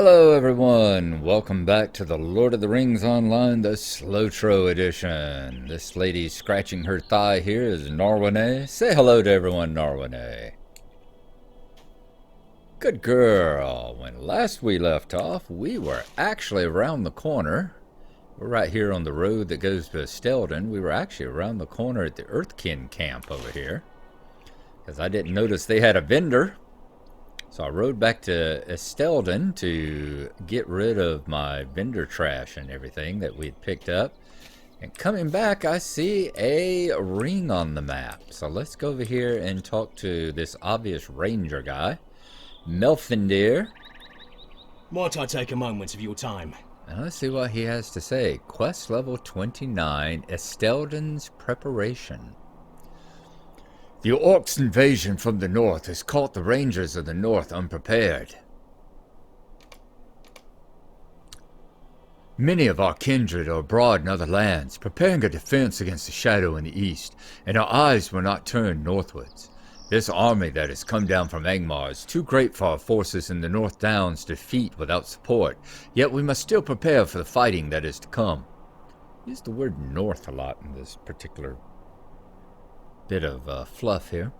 Hello everyone, welcome back to the Lord of the Rings Online, the SLOTRO edition. This lady scratching her thigh here is Gnarlrynae. Say hello to everyone, Gnarlrynae. Good girl. When last we left off, we were actually around the corner. We're right here on the road that goes to Estelden. We were actually around the corner at the Earthkin camp over here, because I didn't notice they had a vendor. So I rode back to Estelden to get rid of my vendor trash and everything that we'd picked up. And coming back, I see a ring on the map. So let's go over here and talk to this obvious ranger guy, Melfindir. Might I take a moment of your time? And let's see what he has to say. Quest level 29, Estelden's Preparation. The Orcs' invasion from the north has caught the Rangers of the North unprepared. Many of our kindred are abroad in other lands, preparing a defense against the shadow in the east, and our eyes were not turned northwards. This army that has come down from Angmar is too great for our forces in the North Downs to defeat without support, yet we must still prepare for the fighting that is to come. Use the word north a lot in this particular bit of fluff here.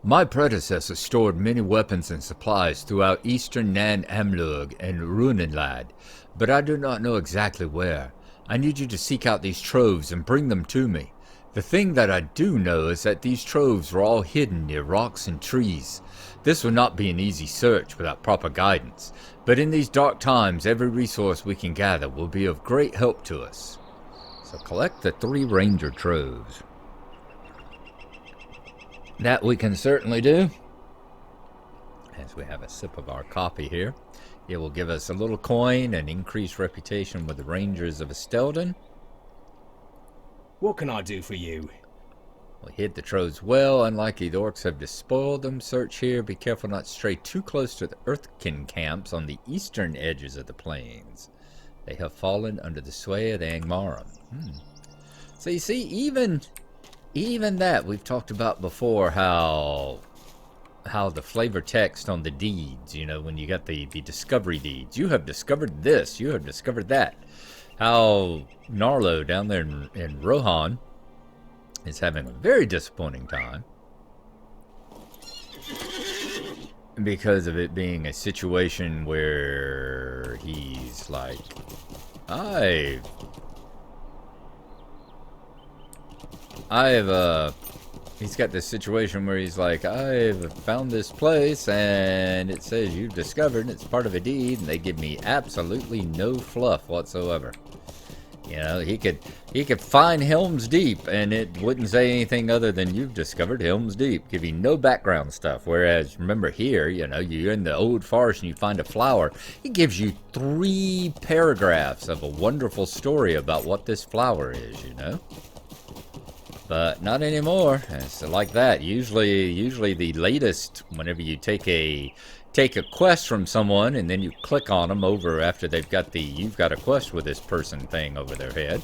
My predecessor stored many weapons and supplies throughout eastern Nan Amlug and Gnarlrynae, but I do not know exactly where. I need you to seek out these troves and bring them to me. The thing that I do know is that these troves were all hidden near rocks and trees. This will not be an easy search without proper guidance, but in these dark times every resource we can gather will be of great help to us. So collect the 3 ranger troves. That we can certainly do. As we have a sip of our coffee here, it will give us a little coin and increased reputation with the Rangers of Estelden. What can I do for you? We hid the troves well. Unlikely the orcs have despoiled them. Search here. Be careful not to stray too close to the Earthkin camps on the eastern edges of the plains. They have fallen under the sway of the Angmarum. So you see, even that we've talked about before, how the flavor text on the deeds, you know, when you got the discovery deeds, you have discovered this, you have discovered that. How Gnarlo down there in Rohan is having a very disappointing time because of it being a situation where he's like, he's got this situation where he's like, I've found this place and it says you've discovered and it's part of a deed, and they give me absolutely no fluff whatsoever. You know, he could find Helm's Deep and it wouldn't say anything other than you've discovered Helm's Deep. Give you no background stuff. Whereas, remember here, you know, you're in the old forest and you find a flower. It gives you 3 paragraphs of a wonderful story about what this flower is, you know. But not anymore. It's like that. Usually the latest, whenever you take a quest from someone and then you click on them over after they've got the you've got a quest with this person thing over their head,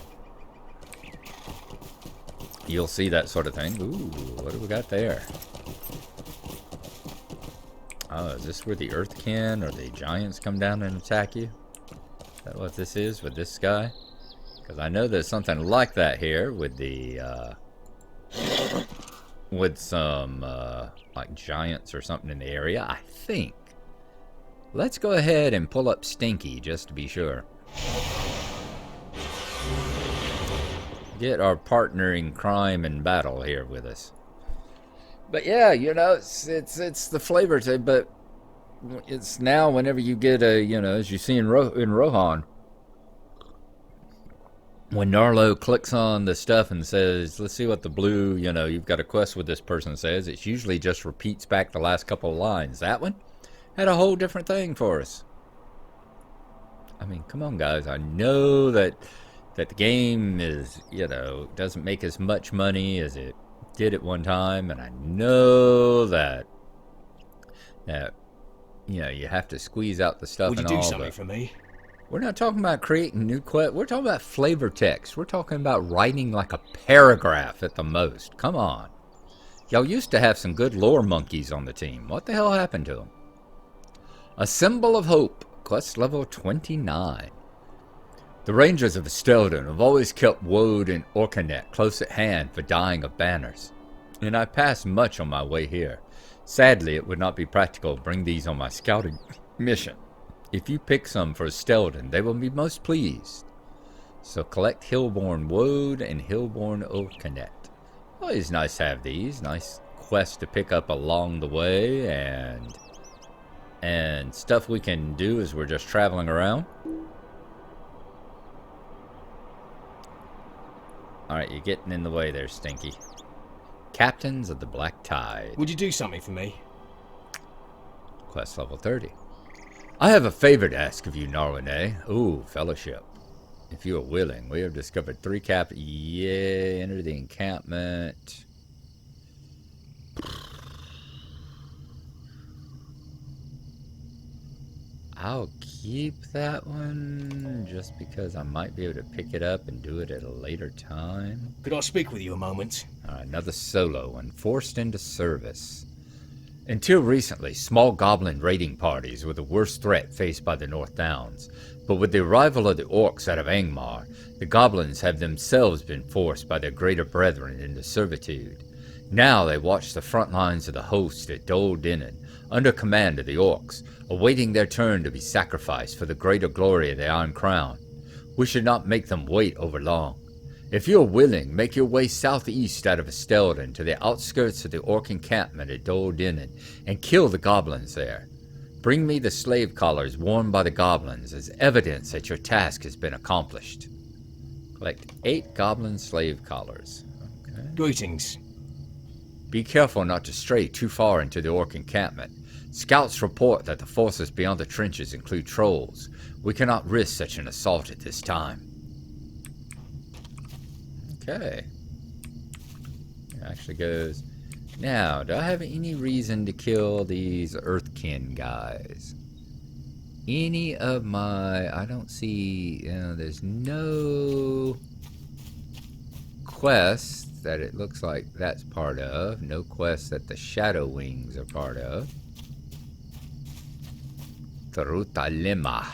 you'll see that sort of thing. Ooh, what do we got there? Oh, is this where the Earthkin or the giants come down and attack you? Is that what this is with this guy? Because I know there's something like that here with the with some like giants or something in the area, I think. Let's go ahead and pull up Stinky just to be sure. Get our partner in crime and battle here with us. But yeah, you know, it's the flavor to, but it's now whenever you get a, you know, as you see in Rohan, when Gnarlo clicks on the stuff and says, let's see what the blue, you know, you've got a quest with this person says, it usually just repeats back the last couple of lines. That one had a whole different thing for us. I mean, come on, guys. I know that the game is, you know, doesn't make as much money as it did at one time, and I know that you know, you have to squeeze out the stuff. Would you and do all something the, for me? We're not talking about creating new quests. We're talking about flavor text. We're talking about writing like a paragraph at the most. Come on. Y'all used to have some good lore monkeys on the team. What the hell happened to them? A Symbol of Hope, quest level 29. The Rangers of Estelden have always kept Woad and Orcanet close at hand for dying of banners, and I passed much on my way here. Sadly, it would not be practical to bring these on my scouting mission. If you pick some for Estelden, they will be most pleased. So collect Hillborn Woad and Hillborn Orcanet. Always nice to have these. Nice quest to pick up along the way, and stuff we can do as we're just traveling around. Alright, you're getting in the way there, Stinky. Captains of the Black Tide. Would you do something for me? Quest level 30. I have a favor to ask of you, Gnarlrynae. Ooh, fellowship. If you are willing, we have discovered 3 Yeah, enter the encampment. I'll keep that one just because I might be able to pick it up and do it at a later time. Could I speak with you a moment? Alright, another solo one. Forced into service. Until recently, small goblin raiding parties were the worst threat faced by the North Downs. But with the arrival of the orcs out of Angmar, the goblins have themselves been forced by their greater brethren into servitude. Now they watch the front lines of the host at Dol Dinan, under command of the orcs, awaiting their turn to be sacrificed for the greater glory of the Iron Crown. We should not make them wait over long. If you are willing, make your way southeast out of Estelden to the outskirts of the orc encampment at Dol Dinan, and kill the goblins there. Bring me the slave collars worn by the goblins as evidence that your task has been accomplished. Collect 8 goblin slave collars. Okay. Greetings. Be careful not to stray too far into the orc encampment. Scouts report that the forces beyond the trenches include trolls. We cannot risk such an assault at this time. Okay. It actually goes... Now, do I have any reason to kill these Earthkin guys? Any of my... I don't see... there's no quests that it looks like that's part of. No quests that the Shadow Wings are part of. Trutalima.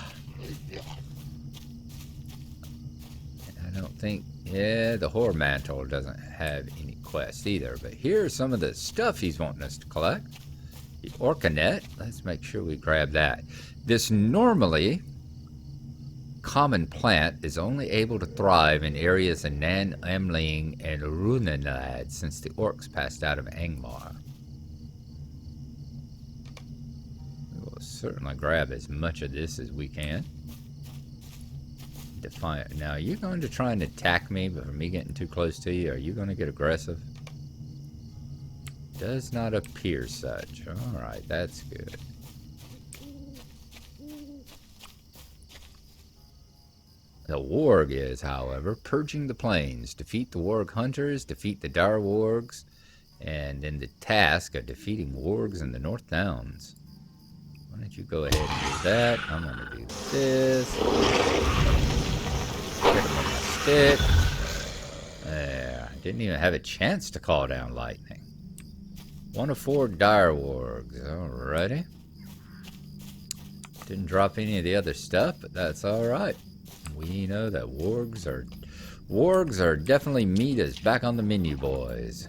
I don't think... Yeah, the Horror Mantle doesn't have any quests either. But here's some of the stuff he's wanting us to collect. The Orcanet. Let's make sure we grab that. This normally common plant is only able to thrive in areas of Nan Amlug and Gnarlrynae since the orcs passed out of Angmar. We'll certainly grab as much of this as we can. Defiant. Now, are you going to try and attack me for me getting too close to you? Are you going to get aggressive? Does not appear such. Alright, that's good. The warg is, however, purging the plains. Defeat the warg hunters, defeat the dire wargs, and then the task of defeating wargs in the North Downs. Why don't you go ahead and do that? I'm going to do this. Hit him with my stick. There. I didn't even have a chance to call down lightning. 1 of 4 dire wargs. Alrighty. Didn't drop any of the other stuff, but that's alright. We know that wargs are definitely meat is back on the menu, boys.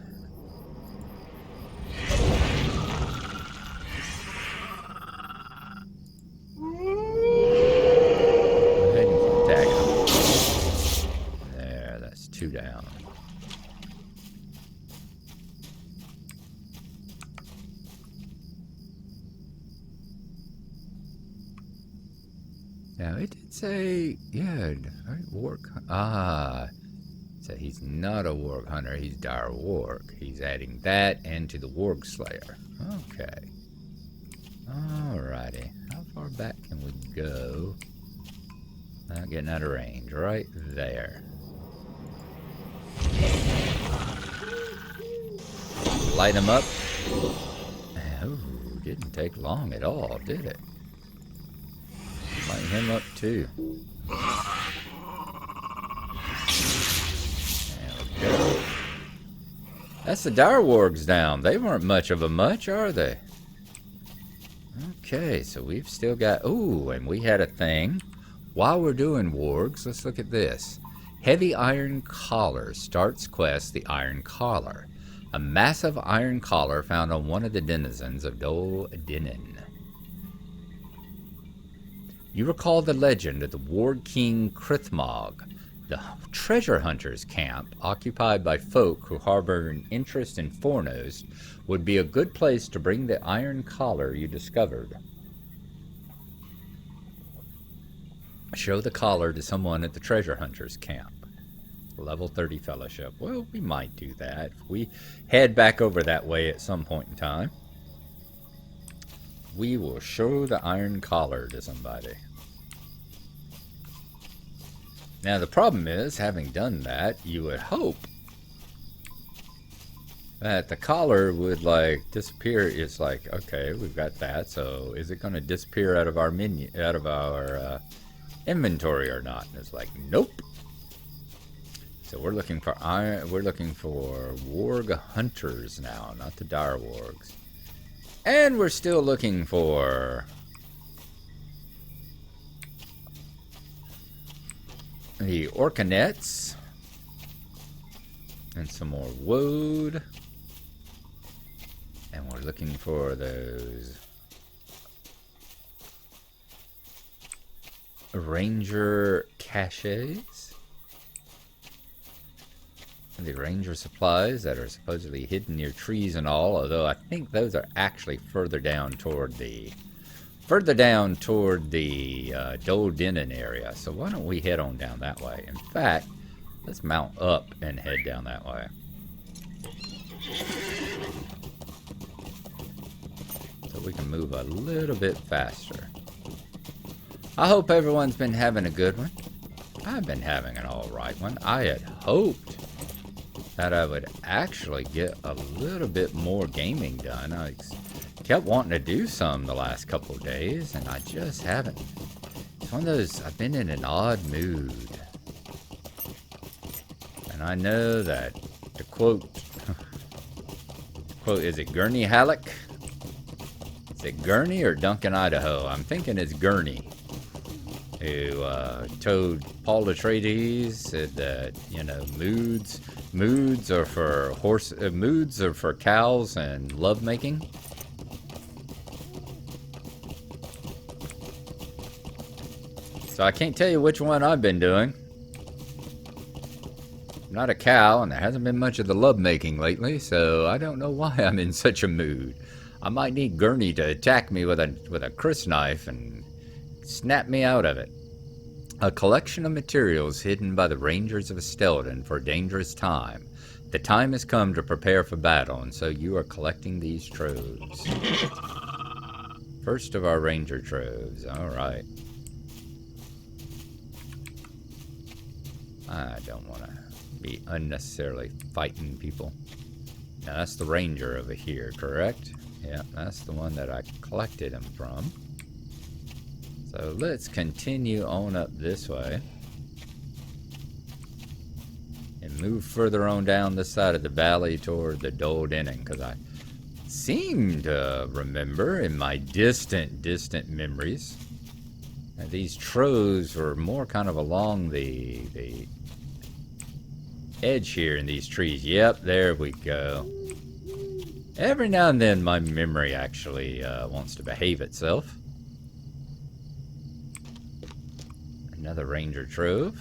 There, that's 2 down. Now, it did say, yeah, warg. So he's not a warg hunter, he's dire warg. He's adding that and to the warg slayer. Okay. Alrighty. How far back can we go? Not getting out of range. Right there. Light him up. Oh, didn't take long at all, did it? Light him up too. There we go. That's the dire wargs down. They weren't much of a much, are they? Okay, so we've still got... Ooh, and we had a thing. While we're doing wargs, let's look at this. Heavy Iron Collar starts quest the Iron Collar. A massive iron collar found on one of the denizens of Dol Dinin. You recall the legend of the Warg King Krithmog, the treasure hunter's camp, occupied by folk who harbor an interest in Fornost, would be a good place to bring the iron collar you discovered. Show the collar to someone at the treasure hunter's camp. Level 30 fellowship. Well, we might do that. If we head back over that way at some point in time, we will show the iron collar to somebody. Now, the problem is, having done that, you would hope that the collar would, like, disappear. It's like, okay, we've got that, so is it going to disappear out of our menu, out of our inventory or not? And it's like, nope. So we're looking for iron. We're looking for warg hunters now, not the dire wargs. And we're still looking for the orcanettes and some more woad. And we're looking for those ranger caches. The ranger supplies that are supposedly hidden near trees and all, although I think those are actually further down toward the Dol Dinin area. So why don't we head on down that way? In fact, let's mount up and head down that way. So we can move a little bit faster. I hope everyone's been having a good one. I've been having an alright one. I had hoped that I would actually get a little bit more gaming done. I kept wanting to do some the last couple of days, and I just haven't. It's one of those, I've been in an odd mood. And I know that, to quote, is it Gurney Halleck? Is it Gurney or Duncan, Idaho? I'm thinking it's Gurney, who told Paul Atreides, said that, you know, moods are for moods are for cows and lovemaking. So I can't tell you which one I've been doing. I'm not a cow, and there hasn't been much of the lovemaking lately, so I don't know why I'm in such a mood. I might need Gurney to attack me with a crysknife and snap me out of it. A collection of materials hidden by the Rangers of Estelden for a dangerous time. The time has come to prepare for battle, and so you are collecting these troves. First of our ranger troves. Alright. I don't want to be unnecessarily fighting people. Now that's the ranger over here, correct? Yeah, that's the one that I collected him from. So let's continue on up this way. And move further on down this side of the valley toward the Dol Dinin, because I seem to remember in my distant memories that these troves were more kind of along the edge here in these trees. Yep, there we go. Every now and then my memory actually wants to behave itself. Another ranger trove.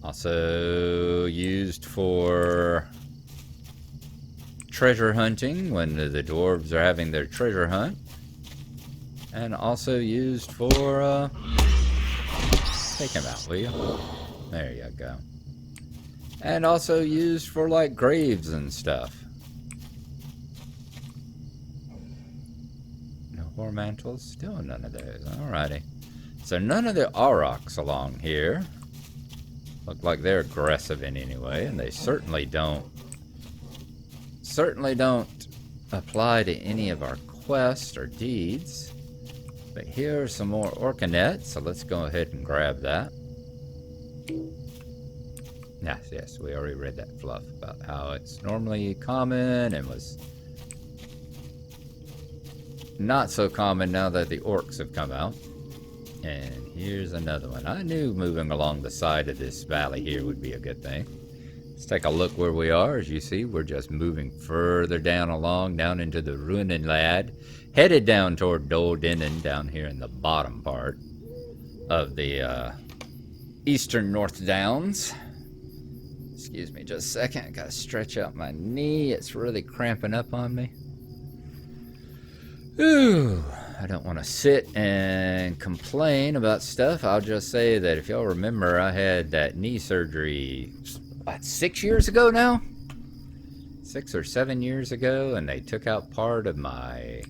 Also used for treasure hunting when the dwarves are having their treasure hunt. And also used for, take him out, will you? There you go. And also used for, like, graves and stuff. No war mantles? Still none of those. Alrighty. So none of the aurochs along here look like they're aggressive in any way, and they certainly don't apply to any of our quests or deeds. But here are some more orcanettes, so let's go ahead and grab that. Yes, we already read that fluff about how it's normally common and was not so common now that the orcs have come out. And here's another one. I knew moving along the side of this valley here would be a good thing. Let's take a look where we are. As you see, we're just moving further down along, down into the Gnarlrynae, headed down toward Dol Dinin, down here in the bottom part of the eastern North Downs. Excuse me just a second. I gotta stretch out my knee. It's really cramping up on me. Ooh, I don't want to sit and complain about stuff. I'll just say that if y'all remember, I had that knee surgery, what, 6 years ago now? 6 or 7 years ago, and they took out part of my...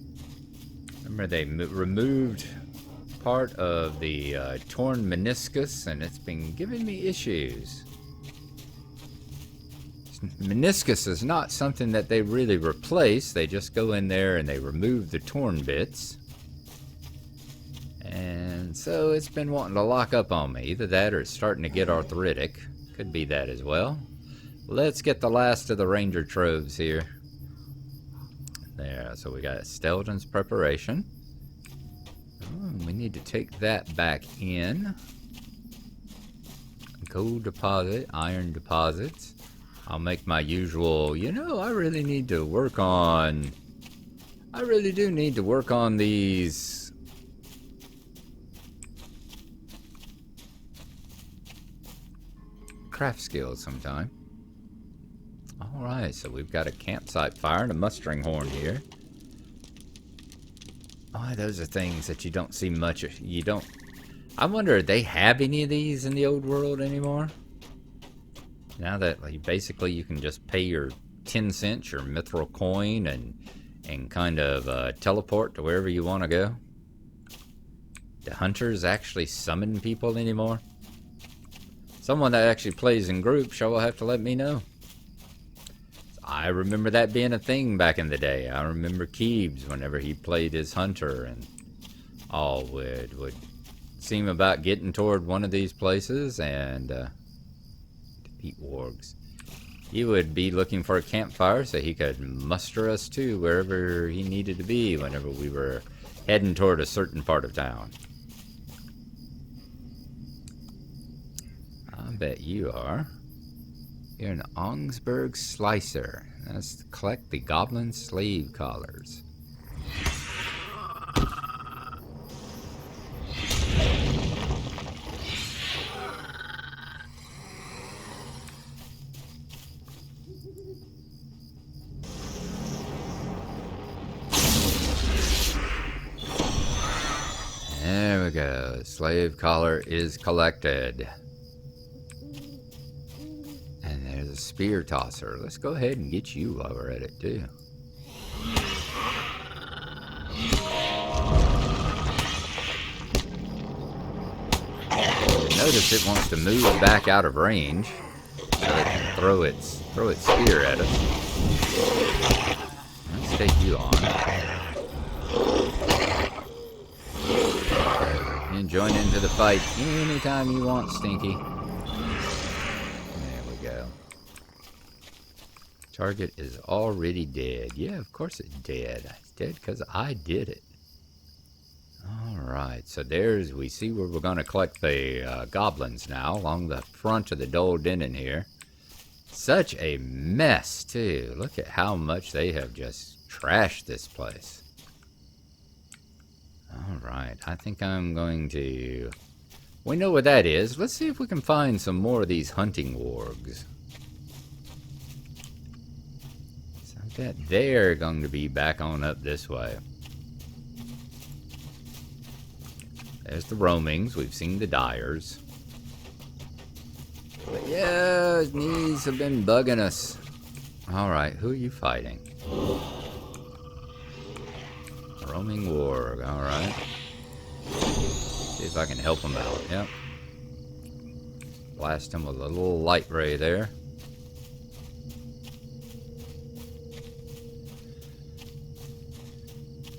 Remember, they removed part of the torn meniscus, and it's been giving me issues. Meniscus is not something that they really replace. They just go in there and they remove the torn bits. And so it's been wanting to lock up on me. Either that or it's starting to get arthritic. Could be that as well. Let's get the last of the Ranger Troves here. There, so we got Stelton's preparation. Oh, we need to take that back in. Gold deposit, iron deposits. I'll make my usual, I really need to work on... I really do need to work on these... craft skills sometime. Alright, so we've got a campsite fire and a mustering horn here. Oh, those are things that you don't see much. You don't... I wonder, do they have any of these in the old world anymore? Now that basically you can just pay your 10 cents, your mithril coin, and kind of teleport to wherever you want to go. Do hunters actually summon people anymore? Someone that actually plays in groups sure will have to let me know. I remember that being a thing back in the day. I remember Keebs, whenever he played his hunter, and all would seem about getting toward one of these places, and defeat wargs. He would be looking for a campfire so he could muster us to wherever he needed to be whenever we were heading toward a certain part of town. I bet you are. You're an Ongsburg Slicer. That's to collect the goblin slave collars. There we go. Slave collar is collected. And there's a spear tosser. Let's go ahead and get you while we're at it, too. Notice it wants to move back out of range so it can throw its spear at us. Let's take you on. And join into the fight anytime you want, Stinky. There we go. Target is already dead. Yeah, of course it's dead. It's dead because I did it. Alright, so we see where we're going to collect the goblins now, along the front of the Dol Dinin here. Such a mess, too. Look at how much they have just trashed this place. Alright, I think I'm going to... We know what that is. Let's see if we can find some more of these hunting wargs. So I bet they're going to be back on up this way. There's the roamings. We've seen the dyers. But yeah, his knees have been bugging us. Alright, who are you fighting? Roaming warg, alright. See if I can help him out. Yep. Blast him with a little light ray there.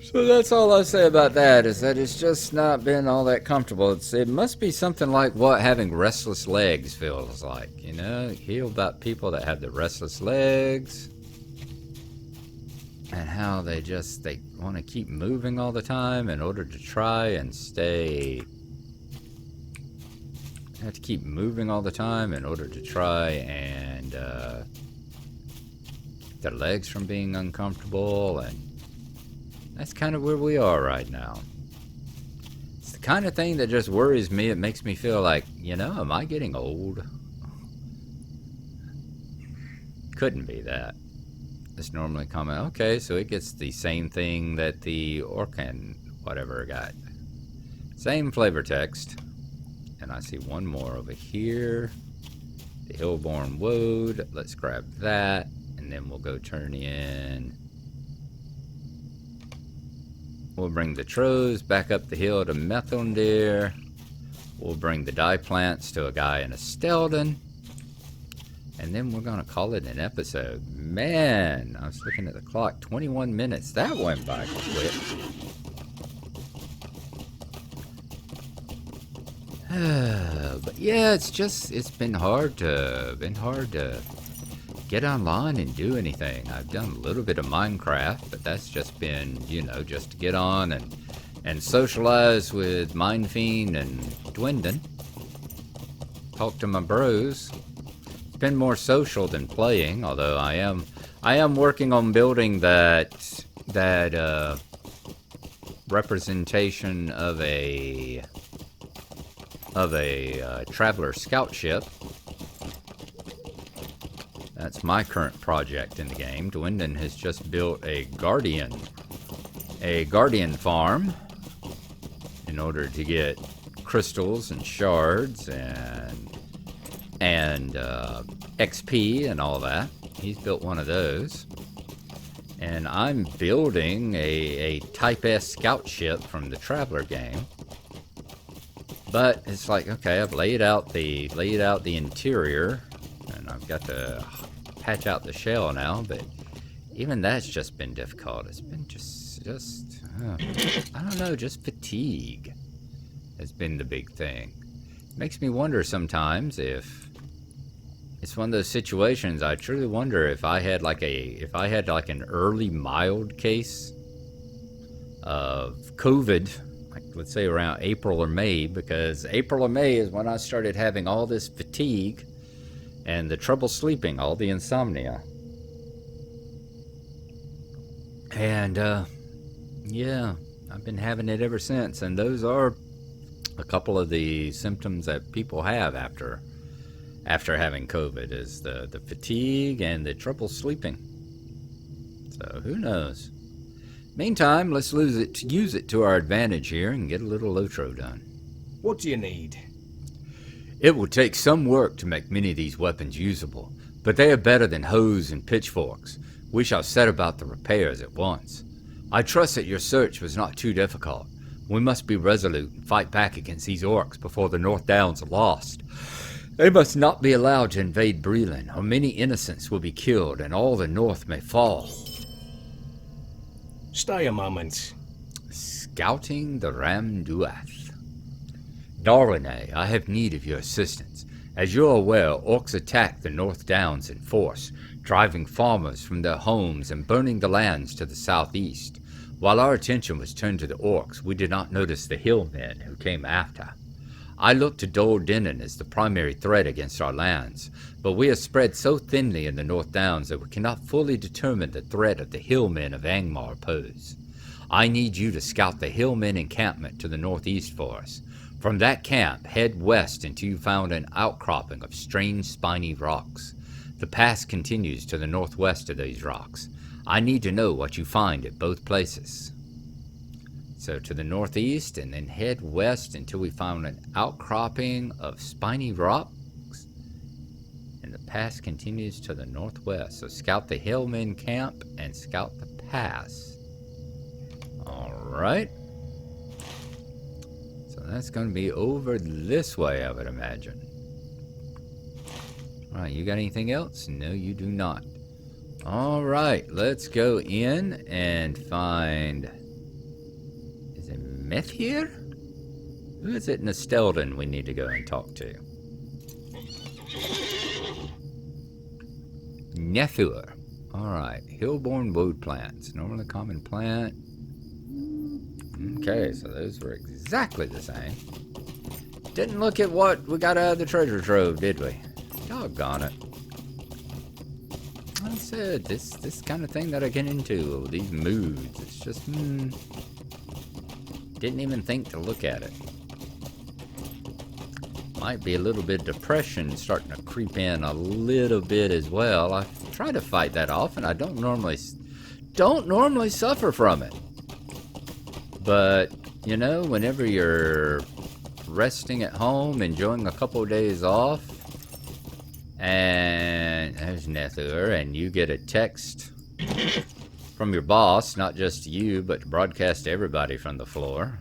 So that's all I'll say about that, is that it's just not been all that comfortable. It must be something like what having restless legs feels like, you know? Hear about people that have the restless legs. and how they want to keep moving all the time in order to try and stay. They have to keep moving all the time in order to try and keep their legs from being uncomfortable, and that's kind of where we are right now. It's the kind of thing that just worries me. It makes me feel like, am I getting old? Couldn't be that. It's normally comment, okay, so it gets the same thing that the Orcan whatever got. Same flavor text. And I see one more over here. The Hillborn Woad. Let's grab that. And then we'll go turn in. We'll bring the Troves back up the hill to Methondir. We'll bring the dye plants to a guy in a Stelden. And then we're going to call it an episode. Man, I was looking at the clock. 21 minutes. That went by quick. But yeah, it's been hard to get online and do anything. I've done a little bit of Minecraft, but that's just been, just to get on and socialize with Mindfiend and Dwindon. Talk to my bros. It's been more social than playing, although I am working on building that representation of a traveler scout ship. That's my current project in the game. Dwindon has just built a guardian farm in order to get crystals and shards and XP and all that. He's built one of those. And I'm building a Type S scout ship from the Traveler game. But it's like, okay, I've laid out the interior, and I've got to patch out the shell now, but even that's just been difficult. It's been just I don't know, just fatigue has been the big thing. It makes me wonder sometimes if it's one of those situations. I truly wonder if I had like an early mild case of COVID, like let's say around April or May, because April or May is when I started having all this fatigue and the trouble sleeping, all the insomnia. And yeah, I've been having it ever since, and those are a couple of the symptoms that people have after having COVID, is the fatigue and the trouble sleeping. So who knows? Meantime, let's use it to our advantage here and get a little SLOTRO done. What do you need? It will take some work to make many of these weapons usable, but they are better than hoes and pitchforks. We shall set about the repairs at once. I trust that your search was not too difficult. We must be resolute and fight back against these orcs before the North Downs are lost. They must not be allowed to invade Breland, or many innocents will be killed and all the North may fall. Stay a moment. Scouting the Ramduath. Gnarlrynae, I have need of your assistance. As you are aware, orcs attacked the North Downs in force, driving farmers from their homes and burning the lands to the southeast. While our attention was turned to the orcs, we did not notice the hillmen who came after. I look to Dol Denon as the primary threat against our lands, but we are spread so thinly in the North Downs that we cannot fully determine the threat of the hillmen of Angmar pose. I need you to scout the hillmen encampment to the northeast for us. From that camp, head west until you found an outcropping of strange spiny rocks. The pass continues to the northwest of these rocks. I need to know what you find at both places. So to the northeast, and then head west until we found an outcropping of spiny rocks. And the pass continues to the northwest. So scout the hillmen camp and scout the pass. Alright. So that's going to be over this way, I would imagine. Alright, you got anything else? No, you do not. Alright, let's go in and find... Is it Meth here? Who is it in the Stelden we need to go and talk to? Nethur. Alright, hillborn wood plants. Normally common plant. Okay, so those were exactly the same. Didn't look at what we got out of the treasure trove, did we? Doggone it. Like I said, this kind of thing that I get into, these moods, it's just, didn't even think to look at it. Might be a little bit of depression starting to creep in a little bit as well. I try to fight that off, and I don't normally suffer from it. But, you know, whenever you're resting at home, enjoying a couple of days off, and there's Nethur, and you get a text from your boss, not just to you, but to broadcast to everybody from the floor,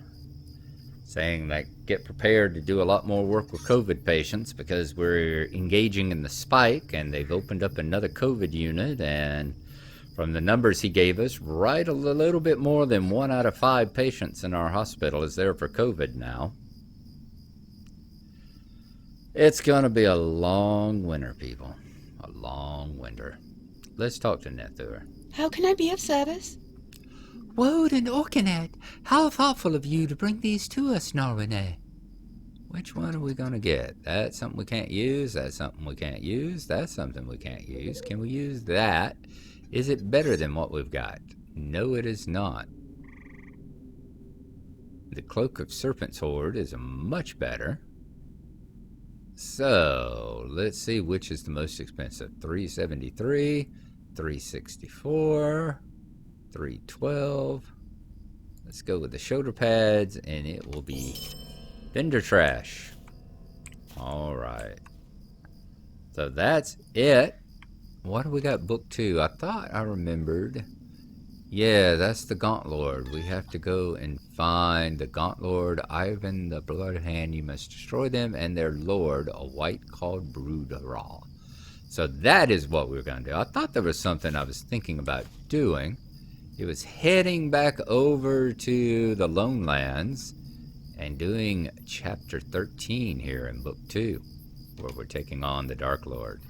saying that get prepared to do a lot more work with COVID patients because we're engaging in the spike, and they've opened up another COVID unit, and from the numbers he gave us, right a little bit more than 1 out of 5 patients in our hospital is there for COVID now. It's going to be a long winter, people. A long winter. Let's talk to Nethur. How can I be of service? Woad and Orkinet, how thoughtful of you to bring these to us, Gnarlrynae. Which one are we going to get? That's something we can't use. That's something we can't use. That's something we can't use. Can we use that? Is it better than what we've got? No, it is not. The Cloak of Serpent's Horde is much better. So, let's see which is the most expensive. 373, 364, 312. Let's go with the shoulder pads, and it will be vendor trash. Alright. So that's it. What do we got book 2? I thought I remembered. Yeah, that's the Gaunt Lord. We have to go and find the Gaunt Lord, Ivan the Bloodhand. You must destroy them and their lord, a white called Bruderall. So that is what we're going to do. I thought there was something I was thinking about doing. It was heading back over to the Lone Lands and doing chapter 13 here in book 2, where we're taking on the Dark Lord.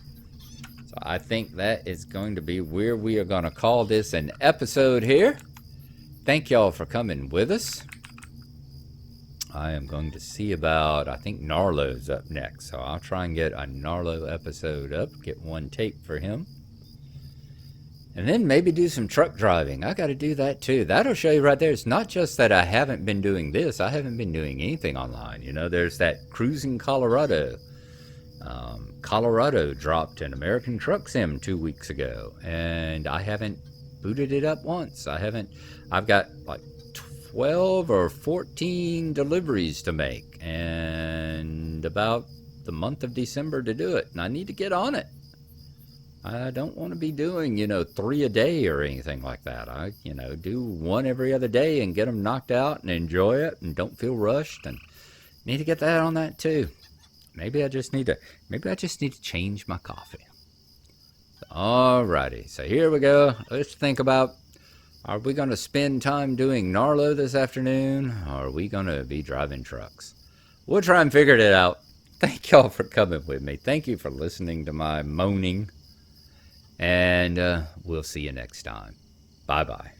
So I think that is going to be where we are going to call this an episode here. Thank y'all for coming with us. I am going to see about, I think Gnarlo's up next. So I'll try and get a Gnarlo episode up, get one tape for him. And then maybe do some truck driving. I got to do that too. That'll show you right there. It's not just that I haven't been doing this. I haven't been doing anything online. You know, there's that Cruising Colorado. Colorado dropped an American Truck Sim 2 weeks ago, and I haven't booted it up once. I've got like 12 or 14 deliveries to make, and about the month of December to do it, and I need to get on it. I don't want to be doing, 3 a day or anything like that. I, do 1 every other day and get them knocked out and enjoy it and don't feel rushed, and need to get that on that too. Maybe I just need to change my coffee. Alrighty, so here we go. Let's think about, are we going to spend time doing Gnarlo this afternoon, or are we going to be driving trucks? We'll try and figure it out. Thank y'all for coming with me. Thank you for listening to my moaning. And we'll see you next time. Bye-bye.